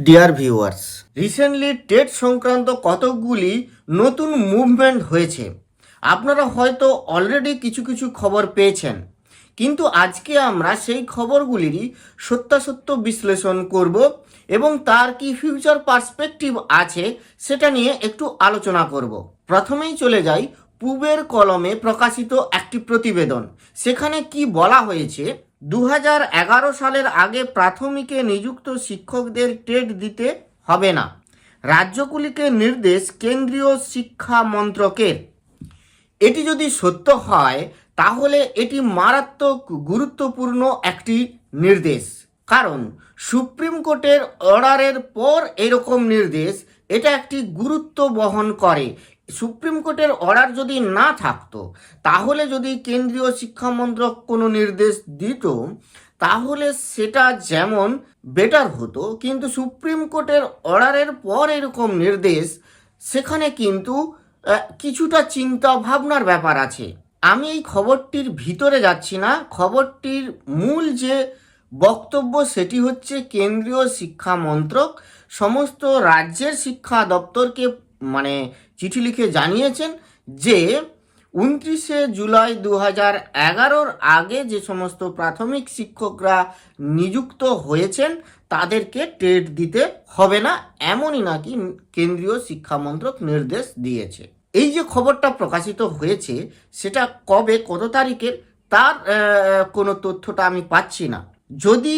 Dear viewers, recently TET সংক্রান্ত কতকগুলি নতুন মুভমেন্ট হয়েছে। আপনারা হয়তো অলরেডি কিছু কিছু খবর পেয়েছেন, কিন্তু আজকে আমরা সেই খবরগুলিরই সত্যাসত্য বিশ্লেষণ করব এবং তার কি ফিউচার পার্সপেক্টিভ আছে সেটা নিয়ে একটু আলোচনা করব। প্রথমেই চলে যাই পূবের কলমে প্রকাশিত একটি প্রতিবেদন। সেখানে কি বলা হয়েছে, 2011 সালের আগে প্রাথমিকে নিযুক্ত শিক্ষকদের টেট দিতে হবে না, রাজ্যগুলিকে নির্দেশ কেন্দ্রীয় শিক্ষা মন্ত্রকের। এটি যদি সত্য হয় তাহলে এটি মারাত্মক গুরুত্বপূর্ণ একটি নির্দেশ, কারণ সুপ্রিম কোর্টের অর্ডারের পর এরকম নির্দেশ, এটা একটি গুরুত্ব বহন করে। সুপ্রিম কোর্টের অর্ডার যদি না থাকতো, তাহলে যদি কেন্দ্রীয় শিক্ষা মন্ত্রক কোনো নির্দেশ দিত তাহলে সেটা যেমন বেটার হতো, কিন্তু সুপ্রিম কোর্টের অর্ডারের পর এরকম নির্দেশ, সেখানে কিন্তু কিছুটা চিন্তা ভাবনার ব্যাপার আছে। আমি এই খবরটির ভিতরে যাচ্ছি না, খবরটির মূল যে বক্তব্য সেটি হচ্ছে কেন্দ্রীয় শিক্ষা মন্ত্রক সমস্ত রাজ্যের শিক্ষা দপ্তরকে চিঠি লিখে জানিয়েছেন যে 29শে জুলাই 2011 আগে যে সমস্ত প্রাথমিক শিক্ষকরা নিযুক্ত হয়েছেন তাদেরকে টেট দিতে হবে না, এমনই নাকি কেন্দ্রীয় শিক্ষা মন্ত্রক নির্দেশ দিয়েছে। এই যে খবরটা প্রকাশিত হয়েছে সেটা কবে কত তারিখের তার কোনো তথ্যটা আমি পাচ্ছি না। যদি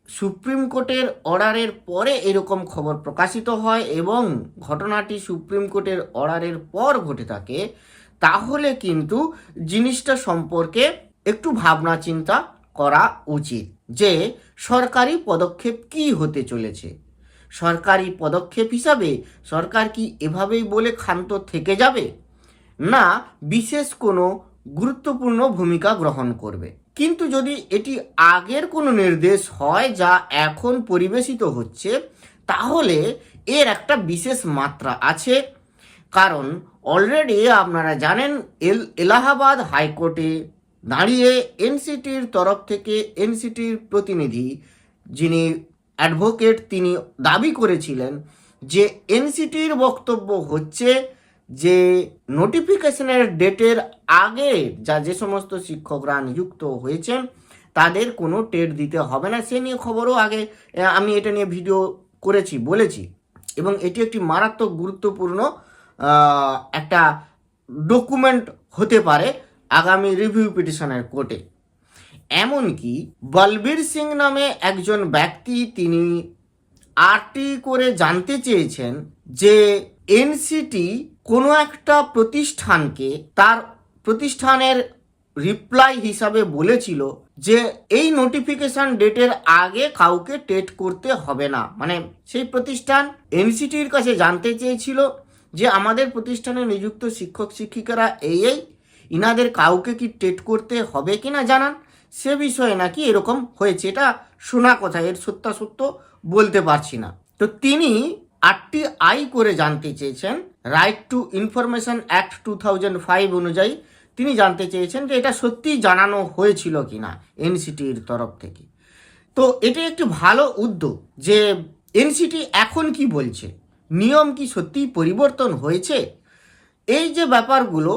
সুপ্রিম কোর্টের অর্ডারের পরে এরকম খবর প্রকাশিত হয় এবং ঘটনাটি সুপ্রিম কোর্টের অর্ডারের পর ঘটে থাকে, তাহলে কিন্তু জিনিসটা সম্পর্কে একটু ভাবনা চিন্তা করা উচিত যে সরকারি পদক্ষেপ কি হতে চলেছে। সরকারি পদক্ষেপ হিসাবে সরকার কি এভাবেই বলে ক্ষান্ত থেকে যাবে, না বিশেষ কোনো গুরুত্বপূর্ণ ভূমিকা গ্রহণ করবে। কিন্তু যদি এটি আগের কোনো নির্দেশ হয় যা এখন পরিবেশিত হচ্ছে, তাহলে এর একটা বিশেষ মাত্রা আছে। কারণ অলরেডি আপনারা জানেন এলাহাবাদ হাইকোর্টে দাঁড়িয়ে এনসিটির তরফ থেকে এনসিটির প্রতিনিধি যিনি অ্যাডভোকেট, তিনি দাবি করেছিলেন যে এনসিটির বক্তব্য হচ্ছে যে নোটিফিকেশনের ডেটের আগে যে সমস্ত শিক্ষকরা নিযুক্ত হয়েছেন তাদের কোনো টেট দিতে হবে না। সে নিয়ে খবরও আগে আমি এটা নিয়ে ভিডিও বলেছি এবং এটি একটি মারাত্মক গুরুত্বপূর্ণ একটা ডকুমেন্ট হতে পারে আগামী রিভিউ পিটিশনের কোর্টে। এমনকি বলবীর সিং নামে একজন ব্যক্তি, তিনি আরটি করে জানতে চেয়েছেন যে এনসিটি কোনো একটা প্রতিষ্ঠানকে তার প্রতিষ্ঠানের রিপ্লাই হিসাবে বলেছিল যে এই নোটিফিকেশন ডেটের আগে কাউকে টেট করতে হবে না। সেই প্রতিষ্ঠান এনসিটির কাছে জানতে চেয়েছিল যে আমাদের প্রতিষ্ঠানে নিযুক্ত শিক্ষক শিক্ষিকারা এই ইনাদের কাউকে কি টেট করতে হবে কিনা জানান। সে বিষয়ে নাকি এরকম হয়েছে, এটা শোনা কথা, এর সত্যাসত্য বলতে পারছি না। তো তিনি আরটিআই করে জানতে চেয়েছেন, রাইট টু ইনফরমেশন অ্যাক্ট 2005 অনুযায়ী তিনি জানতে চেয়েছেন যে এটা সত্যিই জানানো হয়েছিল কিনা এনসিটির তরফ থেকে। তো এটি একটি ভালো উদ্যোগ যে এনসিটি এখন কি বলছে, নিয়ম কি সত্যিই পরিবর্তন হয়েছে। এই যে ব্যাপারগুলো,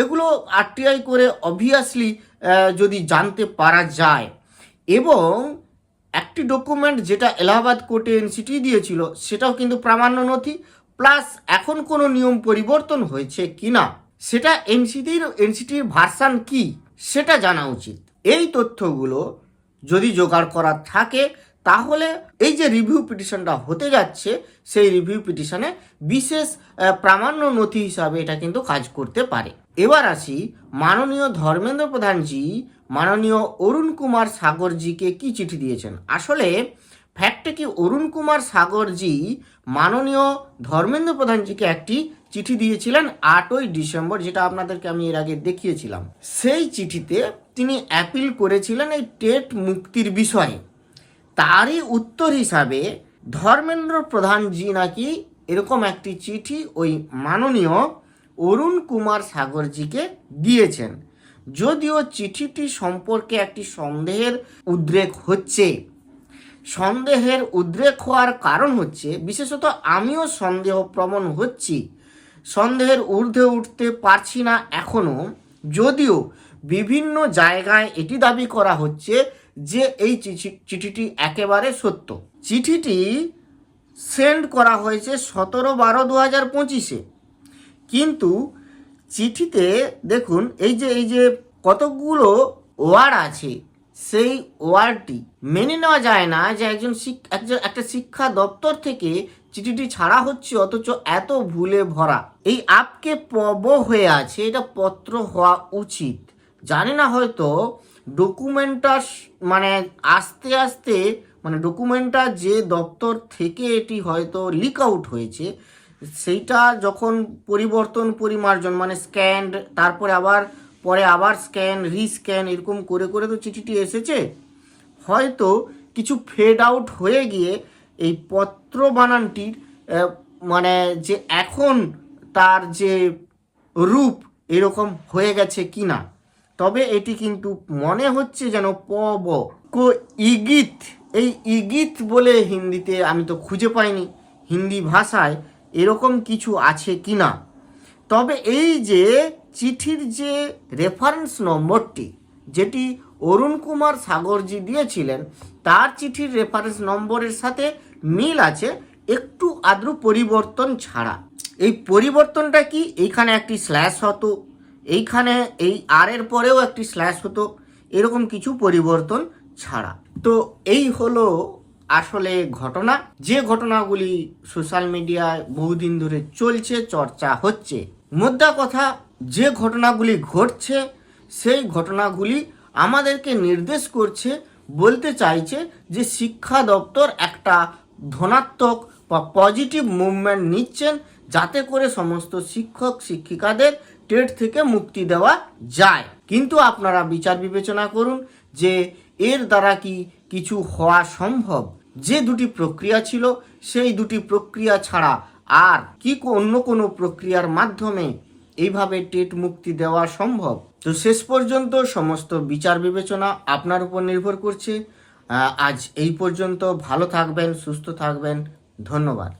এগুলো আরটিআই করে অবভিয়াসলি যদি জানতে পারা যায়, এবং একটি ডকুমেন্ট যেটা এলাহাবাদ কোর্টে এনসিটি দিয়েছিল সেটাও কিন্তু প্রামাণ্য নথি, প্লাস এখন কোনো নিয়ম পরিবর্তন হয়েছে কিনা সেটা এনসিটির ভার্সান কি সেটা জানা উচিত। এই তথ্যগুলো যদি জোগাড় করা থাকে তাহলে এই যে রিভিউ পিটিশনটা হতে যাচ্ছে সেই রিভিউ পিটিশনে বিশেষ প্রামাণ্য নথি হিসাবে এটা কিন্তু কাজ করতে পারে। এবার আসি মাননীয় ধর্মেন্দ্র প্রধানজি মাননীয় অরুণ কুমার সাগরজিকে কি চিঠি দিয়েছেন। আসলে ফ্যাক্টে কি অরুণ কুমার সাগরজি মাননীয় ধর্মেন্দ্র প্রধানজিকে একটি চিঠি দিয়েছিলেন 8ই ডিসেম্বর, যেটা আপনাদেরকে আমি এর আগে দেখিয়েছিলাম। সেই চিঠিতে তিনি অ্যাপিল করেছিলেন এই টেট মুক্তির বিষয়ে। তারই উত্তর হিসাবে ধর্মেন্দ্র প্রধানজি নাকি এরকম একটি চিঠি ওই মাননীয় অরুণ কুমার সাগরজিকে দিয়েছেন। যদিও চিঠিটি সম্পর্কে একটি সন্দেহের উদ্রেক হচ্ছে, সন্দেহের উদ্রেক হওয়ার কারণ হচ্ছে, বিশেষত আমিও সন্দেহপ্রবণ হচ্ছি, সন্দেহের ঊর্ধ্বে উঠতে পারছি না এখনও, যদিও বিভিন্ন জায়গায় এটি দাবি করা হচ্ছে যে এই চিঠিটি একেবারে সত্য। চিঠিটি সেন্ড করা হয়েছে 17/12/2025-এ, কিন্তু চিঠিতে দেখুন এই যে কতগুলো ওয়ার্ড আছে, সেই ওয়ার্ডটি মেনে নেওয়া যায় না যে একটা শিক্ষা দপ্তর থেকে চিঠিটি ছাড়া হচ্ছে, অথচ এত ভুলে ভরা। এই আপকে পব হয়ে আছে, এটা পত্র হওয়া উচিত। জানি না, হয়তো ডকুমেন্টটা মানে আস্তে আস্তে মানে ডকুমেন্টটা যে দপ্তর থেকে এটি হয়তো লিক আউট হয়েছে, সেইটা যখন পরিবর্তন পরিমার্জন মানে স্ক্যান, তারপরে আবার স্ক্যান রিস্ক্যান এরকম করে করে তো চিঠিটি এসেছে, হয়তো কিছু ফেড আউট হয়ে গিয়ে এই পত্র বানানটির মানে যে এখন তার যে রূপ এরকম হয়ে গেছে কিনা। তবে এটি কিন্তু মনে হচ্ছে যেন প ব কো ইগিত, এই ইগিত বলে হিন্দিতে আমি তো খুঁজে পাইনি হিন্দি ভাষায় এরকম কিছু আছে কিনা। তবে এই যে চিঠির যে রেফারেন্স নম্বরটি যেটি অরুণ কুমার সাগরজি দিয়েছিলেন, তার চিঠির রেফারেন্স নম্বরের সাথে মিল আছে, একটু আদ্রু পরিবর্তন ছাড়া। এই পরিবর্তনটা কি, এইখানে একটি স্ল্যাশ হতো, এইখানে এই আর এর পরেও একটি স্ল্যাশ হতো, এরকম কিছু পরিবর্তন ছাড়া। তো এই হলো আসলে ঘটনা, যে ঘটনাগুলি সোশ্যাল মিডিয়ায় বহুদিন ধরে চলছে, চর্চা হচ্ছে। মোদ্দা কথা, যে ঘটনাগুলি ঘটছে সেই ঘটনাগুলি আমাদেরকে নির্দেশ করছে, বলতে চাইছে যে শিক্ষা দপ্তর একটা ধনাত্মক বা পজিটিভ মুভমেন্ট নিচ্ছেন, যাতে করে সমস্ত শিক্ষক শিক্ষিকাদের টেট থেকে মুক্তি দেওয়া যায়। কিন্তু আপনারা বিচার বিবেচনা করুন যে এর দ্বারা কি কিছু হওয়া সম্ভব? যে দুটি প্রক্রিয়া ছিল, সেই দুটি প্রক্রিয়া ছাড়া আর কি অন্য কোনো প্রক্রিয়ার মাধ্যমে এইভাবে টেট মুক্তি দেওয়া সম্ভব? তো শেষ পর্যন্ত সমস্ত বিচার বিবেচনা আপনার উপর নির্ভর করছে। আজ এই পর্যন্ত। ভালো থাকবেন, সুস্থ থাকবেন, ধন্যবাদ।